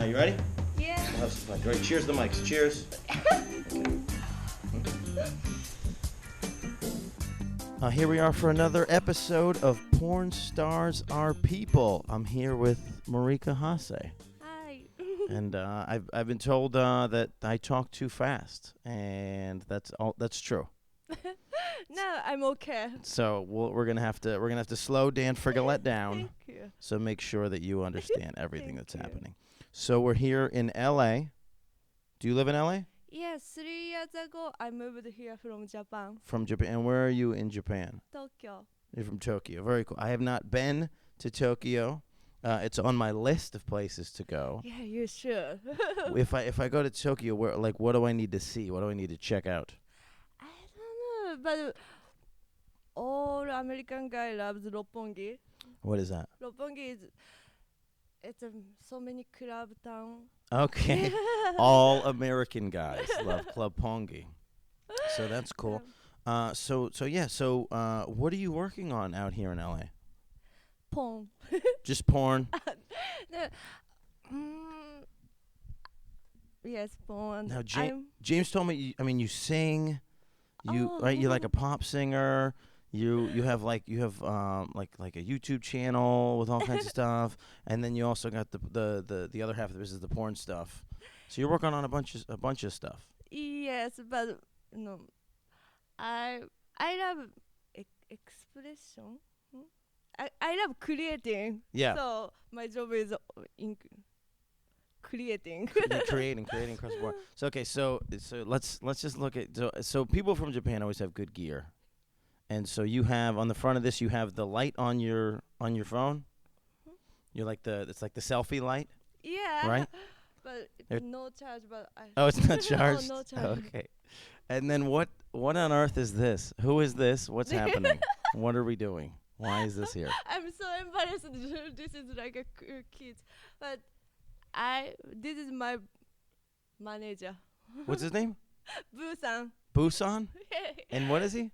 Are you ready? Yeah. We'll have some fun. All right, cheers to the mics. Cheers. Here we are for another episode of Porn Stars Are People. I'm here with Marica Hase. Hi. And I've been told that I talk too fast, and that's true. No, I'm okay. So we're gonna have to slow Dan Frigolette down. Thank you. So make sure that you understand everything that's Thank you. happening. So we're here in LA. Do you live in LA? Yes, 3 years ago I moved here from Japan, From Japan. And where are you in Japan? Tokyo. You're from Tokyo. Very cool. I have not been to Tokyo. It's on my list of places to go. Yeah, you should. If I go to Tokyo, what do I need to see? What do I need to check out? I don't know, but all American guy loves Roppongi. What is that? Roppongi it's so many club town. Okay. All American guys love Club Pongi. So that's cool. So what are you working on out here in LA? Porn. Just porn? No, yes, porn. Now James told me you sing. Right? You're like a pop singer. You have like a YouTube channel with all kinds of stuff, and then you also got the other half of the business, the porn stuff. So you're working on a bunch of stuff. Yes, but no, I love expression. I love creating. Yeah. So my job is in creating. creating across the board. So okay, so let's just look at so people from Japan always have good gear. And so you have on the front of this, you have the light on your phone. You're like it's like the selfie light. Yeah. Right. But it's no charge. But it's not charged. No charge. Okay. And then what on earth is this? Who is this? What's happening? What are we doing? Why is this here? I'm so embarrassed. This is like a kid, but this is my manager. What's his name? Busan. Busan. And what is he?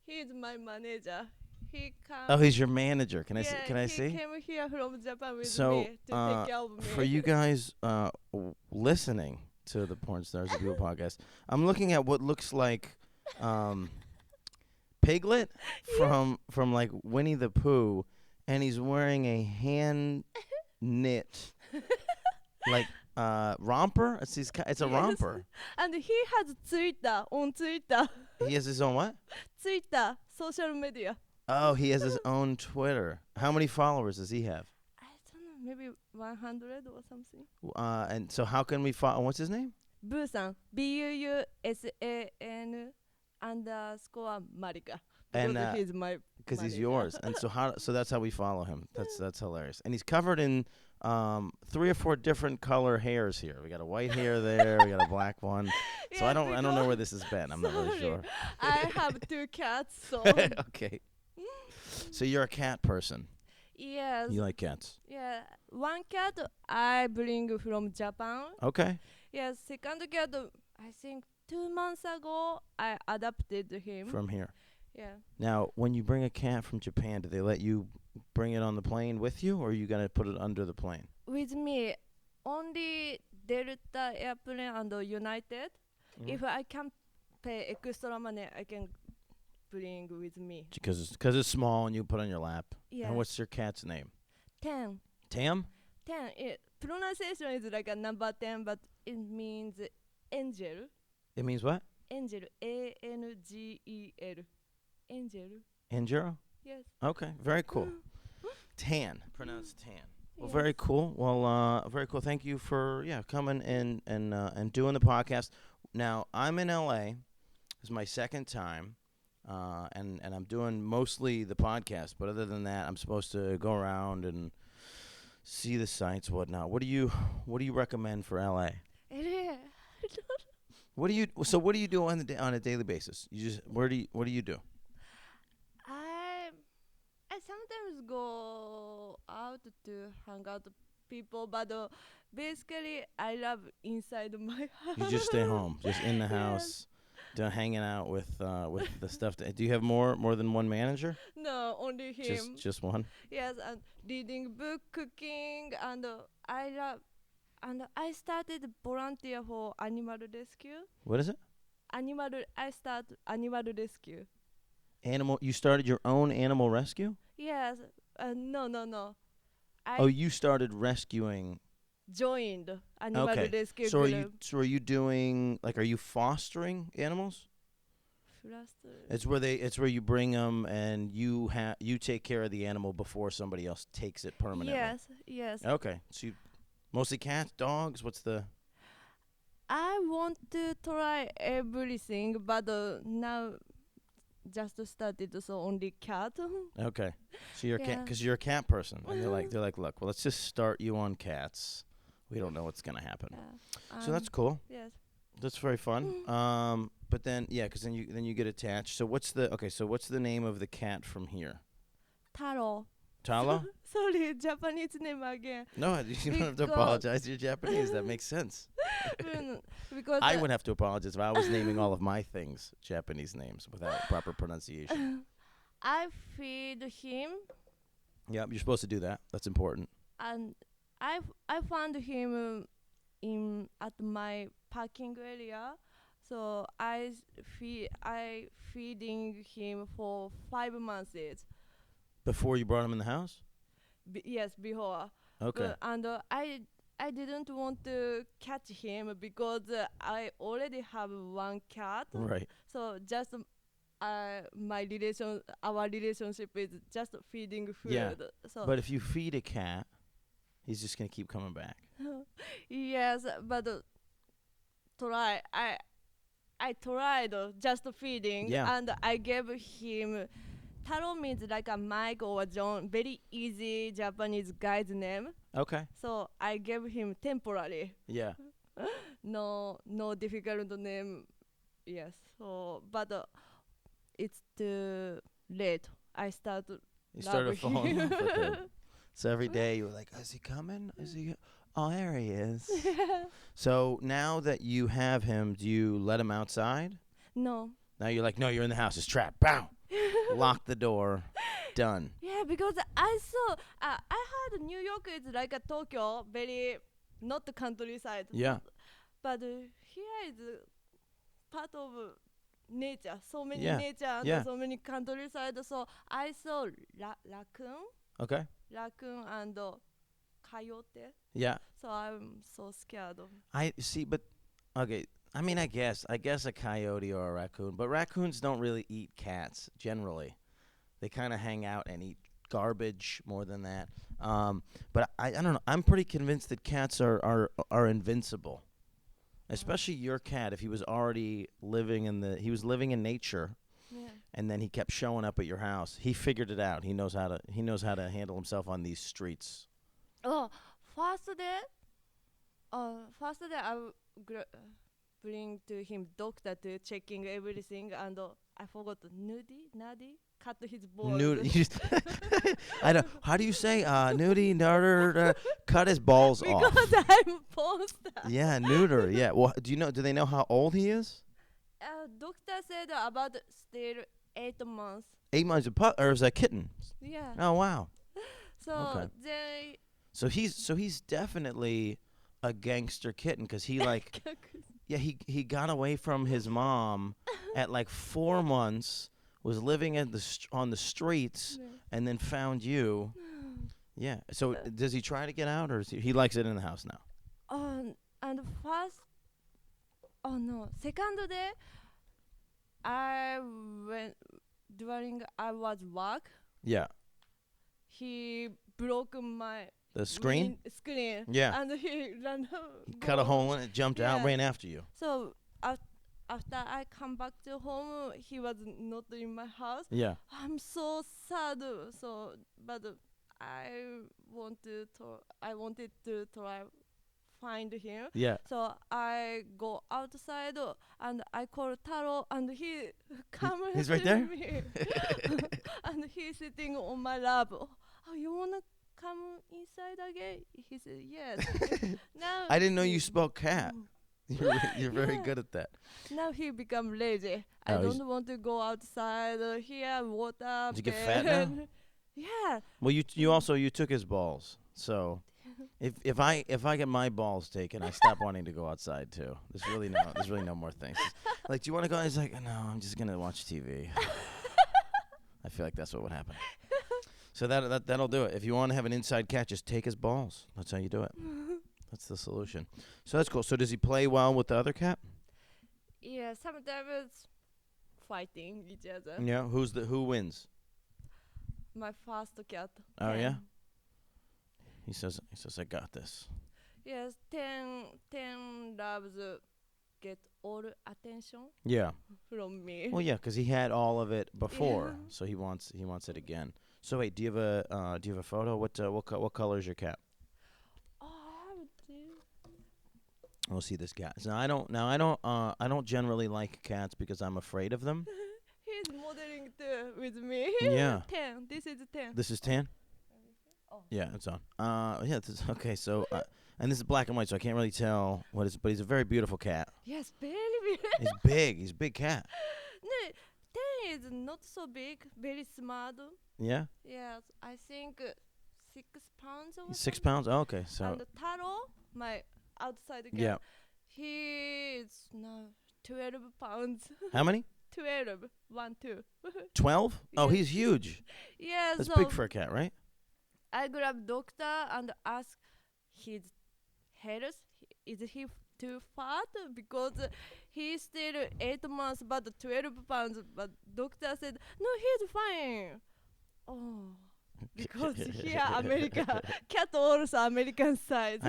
He's my manager. He comes. Oh, he's your manager. Can I see? Can I see? He came here from Japan with So, me to take care of me. For you guys listening to the Porn Stars of People podcast, I'm looking at what looks like Piglet from like Winnie the Pooh, and he's wearing a hand knit like romper. It's a romper. And he has Twitter on Twitter. He has his own what? Twitter, social media. Oh, he has his own Twitter. How many followers does he have? I don't know, maybe 100 or something. And so how can we follow? What's his name? Busan, Busan _ Marica. And Because he's my because he's manager. yours. And so that's how we follow him. That's hilarious. And he's covered in 3 or 4 different color hairs here. We got a white hair there. We got a black one. So Yeah, I don't know where this has been. I'm not really sure. I have 2 cats, so Okay. So you're a cat person. yes. You like cats. Yeah, one cat I bring from Japan. Okay. Yes, second cat I think 2 months ago I adopted him. From here. Yeah. Now, when you bring a cat from Japan, do they let you bring it on the plane with you, or are you gonna put it under the plane? With me, only Delta airplane and United. If I can pay extra money, I can bring with me. Because it's small and you put it on your lap. Yeah. And what's your cat's name? 10. Tam? 10. Pronunciation is like a number 10, but it means angel. It means what? Angel. ANGEL. Angel. Angelo? Yes. Okay, very cool. Tan, pronounced tan. Well, Yes. very cool. Well, very cool. Thank you for coming and doing the podcast. Now I'm in LA. This is my second time, and I'm doing mostly the podcast. But other than that, I'm supposed to go around and see the sights, whatnot. What do you recommend for LA? What do you do on a daily basis? What do you do? I sometimes go out to hang out with people, but basically I love inside my house. You just stay home, just in the house, hanging out with the stuff. Do you have more than one manager? No, only him. Just one. Yes, and reading book, cooking, and I love And I started volunteer for animal rescue. What is it? I start animal rescue. Animal. You started your own animal rescue? Yes. No. Oh, I you started rescuing. joined animal Okay. rescue So group. are you doing like? Are you fostering animals? It's where you bring them and you take care of the animal before somebody else takes it permanently. Yes. Okay. So you mostly cats, dogs. What's the? I want to try everything, but now just started, so only cat. Okay. So you're a cat Yeah. because you're a cat person, and they're like, look, well, let's just start you on cats. We don't know what's gonna happen. So that's cool. Yes. That's very fun. But then yeah, because then you get attached. So what's the name of the cat from here? Taro. Talo? Sorry, Japanese name again. No, you don't have to Because- apologize. You're Japanese. That makes sense. Because I would have to apologize if I was naming all of my things Japanese names without proper pronunciation. I feed him, Yeah, you're supposed to do that. That's important. and I found him in at my parking area. So I feeding him for 5 months. Before you brought him in the house? Yes, before. Okay. And I didn't want to catch him because I already have one cat. Right. So just our relationship is just feeding food. Yeah, So But if you feed a cat, he's just going to keep coming back. yes, but I tried just feeding, Yeah. and I gave him. Taro means like a Mike or John, very easy Japanese guy's name. Okay. So I gave him temporary. Yeah. No difficult name. Yes. So but it's too late. I started. You started love falling in him. love with him. So every day you were like, is he coming? Is he? Oh, there he is. So now that you have him, do you let him outside? No. Now you're like, no, you're in the house. It's trapped. Bow. Lock the door. Done. Yeah, because I saw. I heard New York is like a Tokyo, very not the countryside. Yeah. But here is part of nature. So many Yeah, nature and yeah. so many countryside. So I saw Okay. raccoon and coyote. Yeah. So I'm so scared. I see, but okay. I mean, I guess a coyote or a raccoon, but raccoons don't really eat cats generally. They kind of hang out and eat garbage more than that. But I don't know. I'm pretty convinced that cats are invincible, especially your cat. If he was already living in nature, Yeah. and then he kept showing up at your house. He figured it out. He knows how to handle himself on these streets. Oh, first day I bring to him doctor to checking everything, and I forgot nudie cut his balls. I don't. How do you say nudie? Cut his balls off. Because I'm poster. Yeah, neuter. Yeah. Well, do they know how old he is? Doctor said about still 8 months. 8 months or is a kitten? Yeah. Oh wow. So Okay. they So he's definitely a gangster kitten because he like yeah he got away from his mom at like 4 months, was living on the streets, and then found you. Yeah. So does he try to get out, or he likes it in the house now? And first, oh no, second day, I went during I was work. Yeah. He broke my The screen. screen. Yeah. And he ran. He cut a hole in it, jumped out, Yeah. ran after you. So after I come back to home, he was not in my house. Yeah. I'm so sad. So, but I wanted to try find him. Yeah. So I go outside and I call Taro, and he come he's right to there? me. And he's sitting on my lap. Oh, you wanna come inside again? He said yes. Now I didn't know you spelled cat. You're very Yeah. good at that. Now he become lazy. I Oh, he's- don't want to go outside. Here water. Did you get fat now? pen. Yeah. Well, you took his balls, so If I get my balls taken, I stop wanting to go outside too. There's really no more things. Like, do you want to go? He's like, no, I'm just gonna watch TV. I feel like that's what would happen. So that'll do it. If you want to have an inside cat, just take his balls. That's how you do it. That's the solution. So that's cool. So does he play well with the other cat? Yeah, sometimes fighting each other. Yeah. Who wins? My first cat. Oh 10. yeah. He says I got this. Yes, 10 loves get all attention Yeah. from me. Well, yeah, because he had all of it before, Yeah. so he wants it again. So wait, do you have a photo? What color is your cat? Oh, dude. We'll see this cat. Now I don't generally like cats because I'm afraid of them. He's modeling too with me. Yeah. 10. This is 10. This is tan. Oh. Yeah, it's on. Yeah. Okay. So, and this is black and white, so I can't really tell what is. But he's a very beautiful cat. Yes, very big. He's big. He's a big cat. No, 10 is not so big, very smart. Yeah. Yes, I think 6 pounds or He's 6 something. pounds. Oh, okay. So. And Taro, my outside cat, Yeah. he is now 12 pounds. How many? 12. 1, 2. 12. Oh, Yes. he's huge. Yes, That's so big for a cat, right? I grab doctor and ask his health. Is he too fat? Because he's still 8 months but 12 pounds. But doctor said, no, he's fine. Oh, because here America, cat also American size.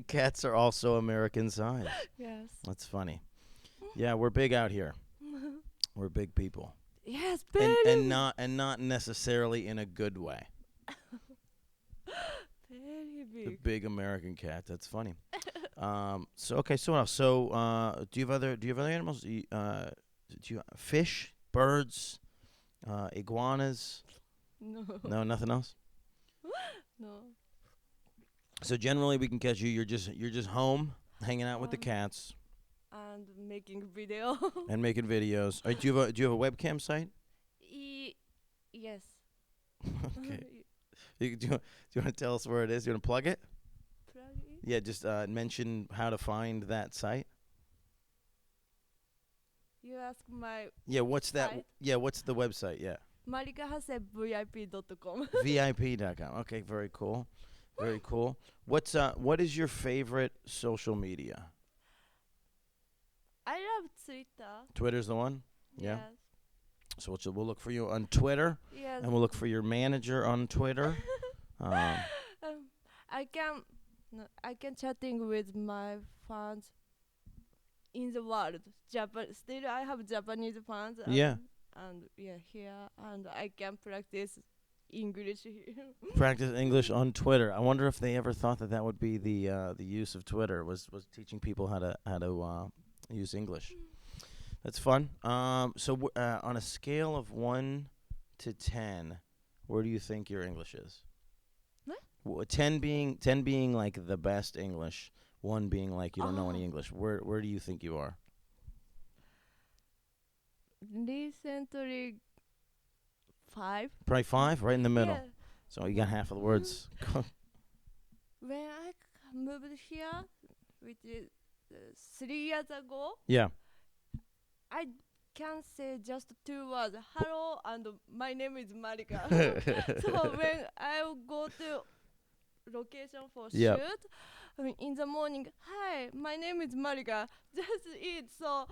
Cats are also American size. Yes. That's funny. Yeah, we're big out here. We're big people, Yes, and very, not necessarily in a good way. very The big. big American cat. That's funny. So okay. So what else? So do you have other animals? Do you fish, birds, iguanas? No. No, nothing else. No. So generally, we can catch you. You're just home, hanging out with the cats And making video. and making videos. Do you have a webcam site? Yes. Okay. Do you want to tell us where it is? You want to plug it? Plug it. Yeah, just mention how to find that site. You ask my Yeah, what's that? Site? Yeah, what's the website? Yeah, Marica Hase VIP.com. VIP.com. Okay, very cool. Very cool. What is your favorite social media? I love Twitter. Twitter's the one? Yeah. Yes. So we'll look for you on Twitter, Yes. and we'll look for your manager on Twitter. I can chatting with my fans in the world. Still I have Japanese fans. Yeah. And yeah, here and I can practice English here. Practice English on Twitter. I wonder if they ever thought that would be the use of Twitter was teaching people how to use English. That's fun. So on a scale of 1 to 10, where do you think your English is? What? 10 being like the best English, 1 being like you don't know any English. Where do you think you are? Recently 5. Probably 5, right in the middle. Yeah. So you got half of the words. When I moved here, which is 3 years ago, Yeah. I can say just 2 words. Hello, and my name is Marica. So when I go to location for Yep. shoot, in the morning, hi, my name is Marica. That's it. So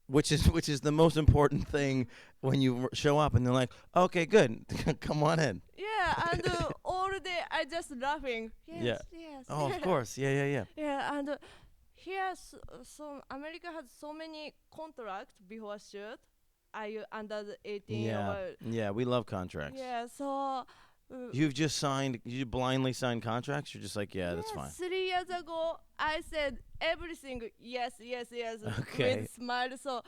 Which is the most important thing when you show up and they're like, okay, good, come on in. yeah, and all day I just laughing. Yes, Yeah. yes. Oh, of course, yeah. Yeah, and here, so America has so many contracts before shoot. Are you under the 18 Yeah, or? yeah, we love contracts. Yeah, so. You blindly signed contracts? You're just like, yeah, that's fine. 3 years ago, I said everything yes, Okay. with smile. So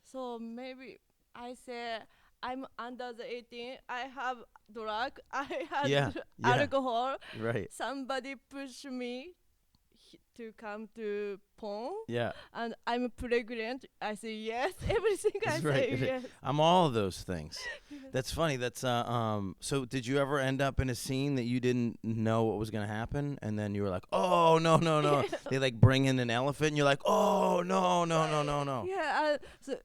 so maybe I say I'm under the 18. I have drug. I had Yeah, yeah. alcohol. Right. Somebody push me to come to porn, Yeah. and I'm pregnant. I say yes. Everything I That's say right. yes. I'm all of those things. That's funny. That's so did you ever end up in a scene that you didn't know what was going to happen and then you were like, "Oh, no, no, no." They like bring in an elephant and you're like, "Oh, no, no, no, no, no." Yeah, so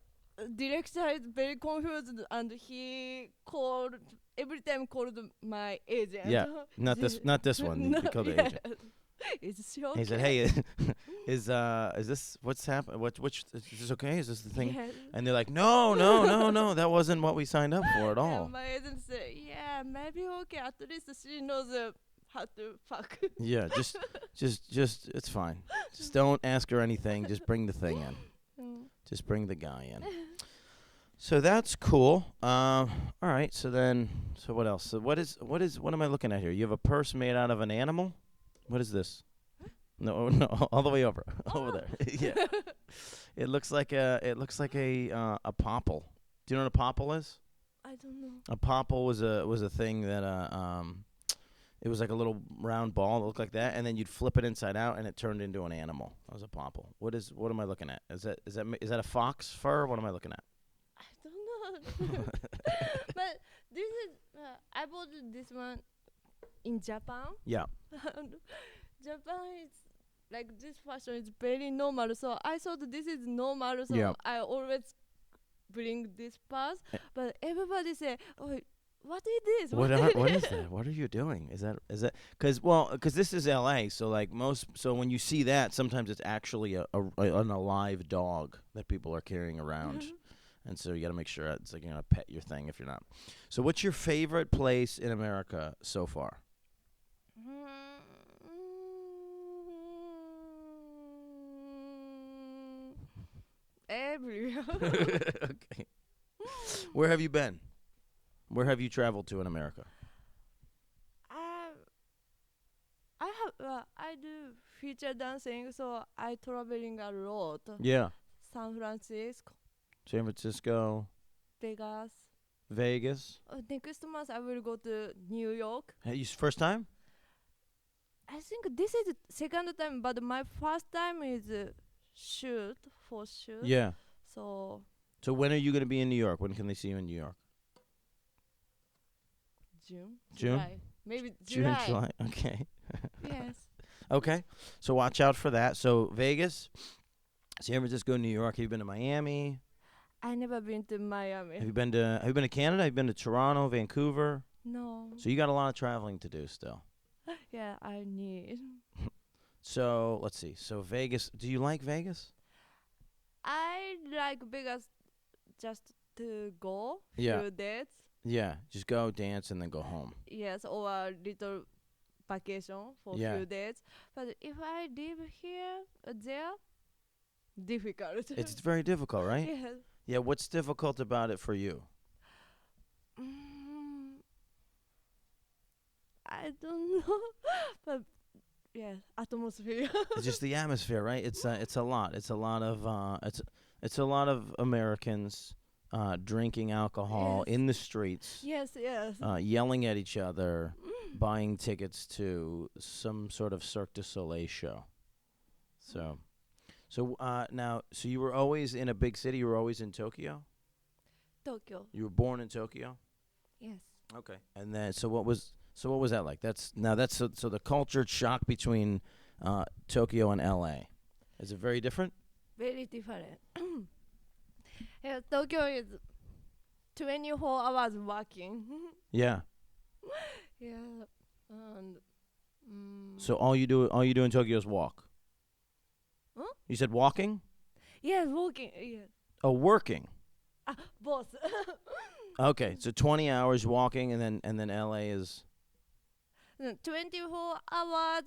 director is very confused, and he called every time called my agent. Yeah. Not this one. No, You called the yeah. agent. It's shocking. He said, "Hey, is this what's happening? Is this okay? Is this the thing?" Yes. And they're like, "No, no, no, no. That wasn't what we signed up for at Yeah, all." my agent said, yeah, maybe okay. At least she knows how to fuck. Yeah, just it's fine. Just don't ask her anything. Just bring the thing in. Mm. Just bring the guy in. So that's cool. All right. So what else? So what am I looking at here? You have a purse made out of an animal. What is this? No, no, all the way over, over there. Yeah. It looks like a popple. Do you know what a popple is? I don't know. A popple was a thing that it was like a little round ball that looked like that, and then you'd flip it inside out, and it turned into an animal. That was a popple. What am I looking at? Is that a fox fur? What am I looking at? I don't know. But this is I bought this one in Japan. Yeah. And Japan is like this fashion is very normal, so I thought this is normal, so Yeah. I always bring this purse. But everybody say, "Oh, what is this? What is that? What are you doing? Is that because this is L.A. So like so when you see that, sometimes it's actually an alive dog that people are carrying around, and so you got to make sure it's like you're gonna pet your thing if you're not. So what's your favorite place in America so far? Everywhere. Okay. Where have you been? Where have you traveled to in America? I do feature dancing, so I traveling a lot. Yeah. San Francisco, San Francisco, Vegas. Vegas. Next month I will go to New York. Hey, first time? I think this is second time, but my first time is shoot. Yeah. So So when are you going to be in New York? When can they see you in New York? June. June? Maybe June, July. Okay. Yes. Okay. So watch out for that. So Vegas, San Francisco, New York. Have you been to Miami? I never been to Miami. Have you been to Canada? Have you been to Toronto, Vancouver? No. So you got a lot of traveling to do still. Yeah, I need. So let's see. So Vegas. Do you like Vegas? I like Vegas just to go Yeah. few days. Yeah. Just go dance and then go home. Yes, or a little vacation for Yeah. few days. But if I live here, there, difficult. It's very difficult, right? Yes. Yeah. What's difficult about it for you? I don't know, but yeah, atmosphere. It's just the atmosphere, right? It's a lot. It's a lot of Americans drinking alcohol Yes. in the streets, Yes, yes. yelling at each other, buying tickets to some sort of Cirque du Soleil show. So now, so you were always in a big city. You were always in Tokyo. Tokyo. You were born in Tokyo. Yes. Okay. And then, so what was that like? That's so the culture shock between Tokyo and L.A. Is it very different? Very different. Yeah, Tokyo is 24 hours working. Yeah. Yeah, and So all you do in Tokyo is walk. Huh? You said walking? yes, walking. Yes, Oh, working. both. Okay, so 20 hours walking, and then LA is 24 hours,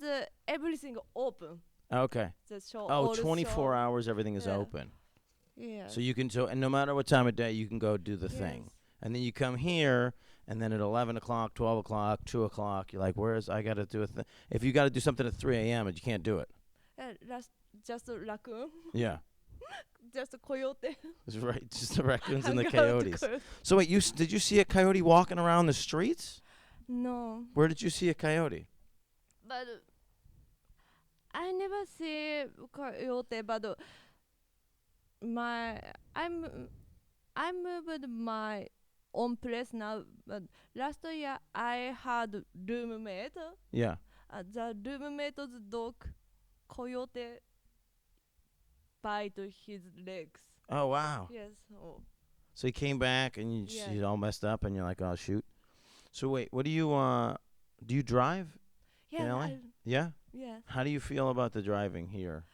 everything open. okay. The show. Oh, all the 24 show. hours, everything is Yeah. open. Yeah. So you can and no matter what time of day, you can go do the thing. Yes. And then you come here, and then at 11 o'clock, 12 o'clock, 2 o'clock, you're like, I got to do a thing. If you got to do something at 3 a.m., you can't do it. Just a raccoon, Yeah. just a coyote. That's right. Just the raccoons and the Hang out coyotes. coyote. So wait, did you see a coyote walking around the streets? No, Where did you see a coyote? but I I never see coyote, but my I'm I moved my own place now. But last year I had roommate. Yeah. The roommate's dog coyote bite his legs. Oh wow. Yes. Oh. So he came back and Yeah. he's all messed up, and you're like, oh shoot. So wait, what do you drive in Yeah. LA? Yeah. Yeah. How do you feel about the driving here?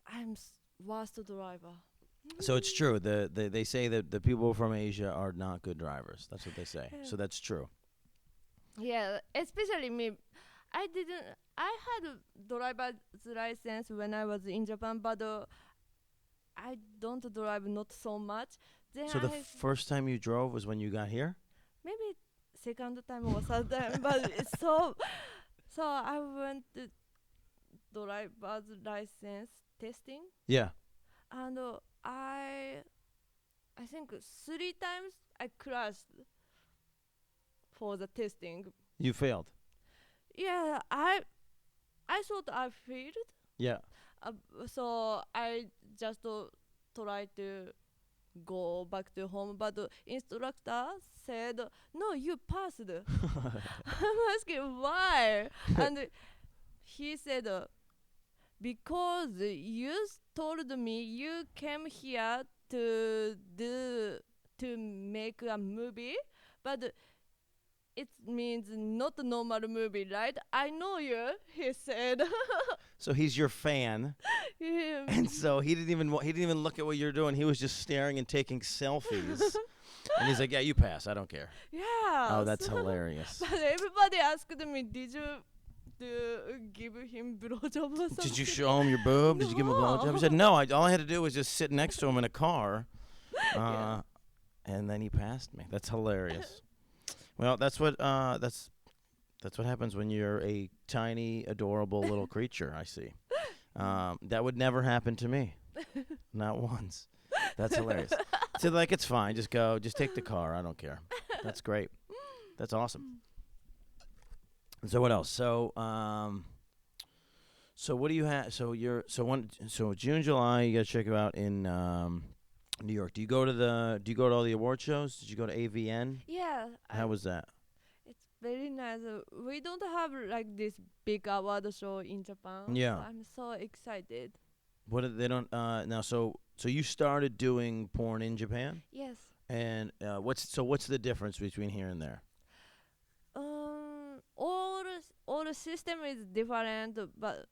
I'm worst driver. So it's true. They say that the people from Asia are not good drivers. That's what they say. Yeah. So that's true. Yeah, especially me. I didn't. I had a driver's license when I was in Japan, but I don't drive not so much. Then So the I first time you drove was when you got here? maybe second time or third time, but it's so I went to driver's license testing, Yeah. and I think 3 times I crashed for the testing. You failed. Yeah, I thought I failed. Yeah. Uh, so I just tried to go back to home, but the instructor said, "No, you passed." I'm asking why, and he said, "Because you told me you came here to make a movie, but." It means not a normal movie, right? I know you, he said. So he's your fan, Yeah. and so he didn't even look at what you're doing. He was just staring and taking selfies. And he's like, "Yeah, you pass. I don't care." Yeah. Oh, that's hilarious. But everybody asked me, did you give him blowjob or something? Did you show him your boob? Did you give him a blowjob? He said, "No. All I had to do was just sit next to him in a car." Yeah. And then he passed me. That's hilarious. Well, that's what happens when you're a tiny, adorable little creature. I see. That would never happen to me, not once. That's hilarious. So like, it's fine. Just go. Just take the car. I don't care. That's great. That's awesome. So what else? So what do you have? So June, July. You got to check it out in New York. Do you go to all the award shows? Did you go to AVN? Yeah. How was that? It's very nice. We don't have like this big award show in Japan. Yeah. So I'm so excited. They don't now. So you started doing porn in Japan, Yes. and what's the difference between here and there? All the system is different, but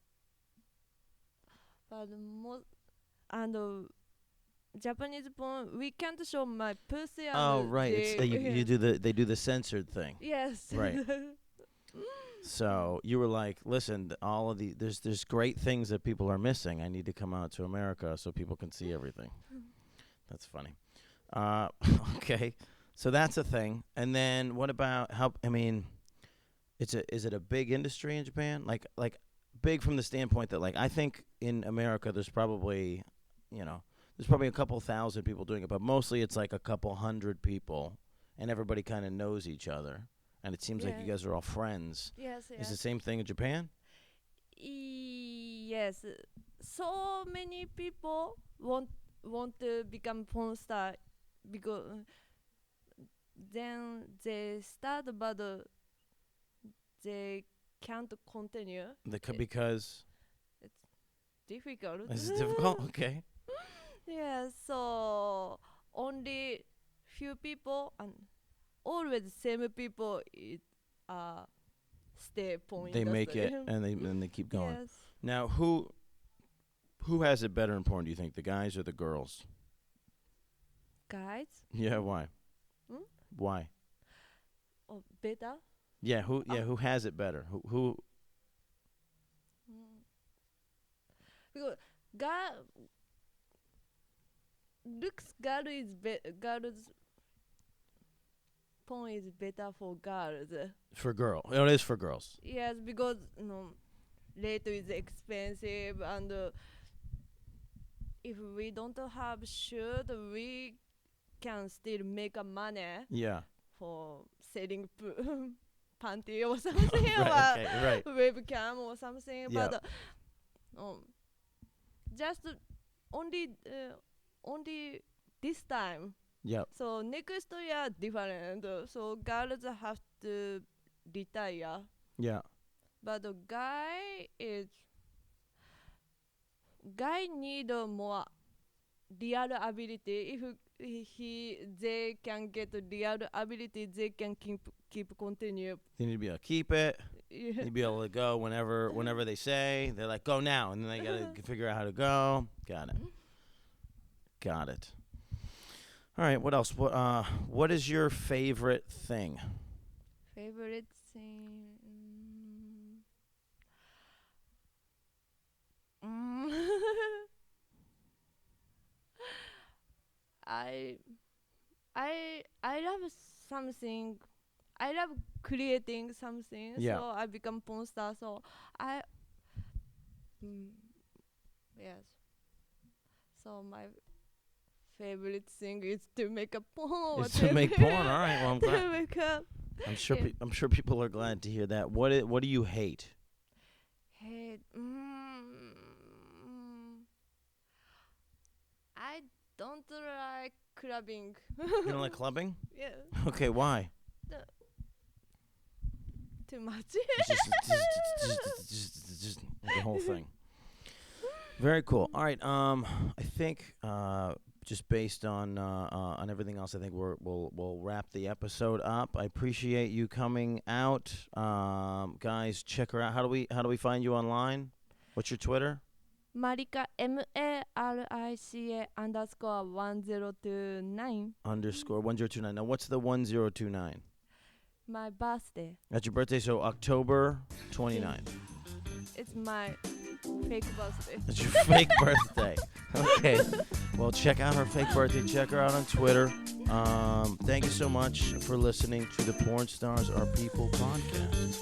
most and Japanese porn we can't show my pussy. And Oh right, it's they do the censored thing. Yes. Right. So you were like, listen, all of there's great things that people are missing. I need to come out to America so people can see everything. That's funny. Okay, so that's a thing. And then what about how? I mean, is it a big industry in Japan? Like big from the standpoint that like I think in America there's probably a couple thousand people doing it, but mostly it's like a couple hundred people, and everybody kind of knows each other. And it seems like you guys are all friends. Yes. Is the same thing in Japan? Yes. So many people want to become porn star because then they start, but they can't continue. Because It's difficult. it's difficult. Okay. Yeah. So only few people and always same people stay porn They make it industry. and they keep going. Yes. Now, who has it better in porn? Do you think the guys or the girls? Guys. Yeah. Why? Hmm? Why? Or better. Yeah. Who has it better? Who? Because girls porn is better for girls. For girl. Oh, it is for girls. Yes, because rate is expensive, and if we don't have shoot, we can still make a money Yeah. for selling panty or something, Right. Okay. Right. webcam or something. Yeah. But just only this time. Yep. So next year different. So girls have to retire, Yeah. but the guy need more real ability. If they can get real ability, they can keep continue. They need to be able to keep it. Yeah. Need to be able to go whenever they say. They're like, go now, and then they gotta figure out how to go. Got it. All right. What else? What is your favorite thing? Favorite thing. I love something. I love creating something. Yeah. So I become porn star. So I yes. So my favorite thing is to make a porn. It's to make porn. All right. Well, I'm To glad. make up. I'm sure. Yeah. I'm sure people are glad to hear that. What do you hate? Hey, I don't like clubbing. You don't like clubbing? Yeah, Okay. Why? too much. Just the whole thing. Very cool. All right. I think just based on everything else, I think we'll wrap the episode up. I appreciate you coming out, guys. Check her out. How do we find you online? What's your Twitter? Marica MARICA _1029. Underscore 1029. Now, what's the 1029? My birthday. That's your birthday, so October 29th. It's my fake birthday. It's your fake birthday. Okay. Well, check out her fake birthday. Check her out on Twitter. Thank you so much for listening to the Porn Stars Are People podcast.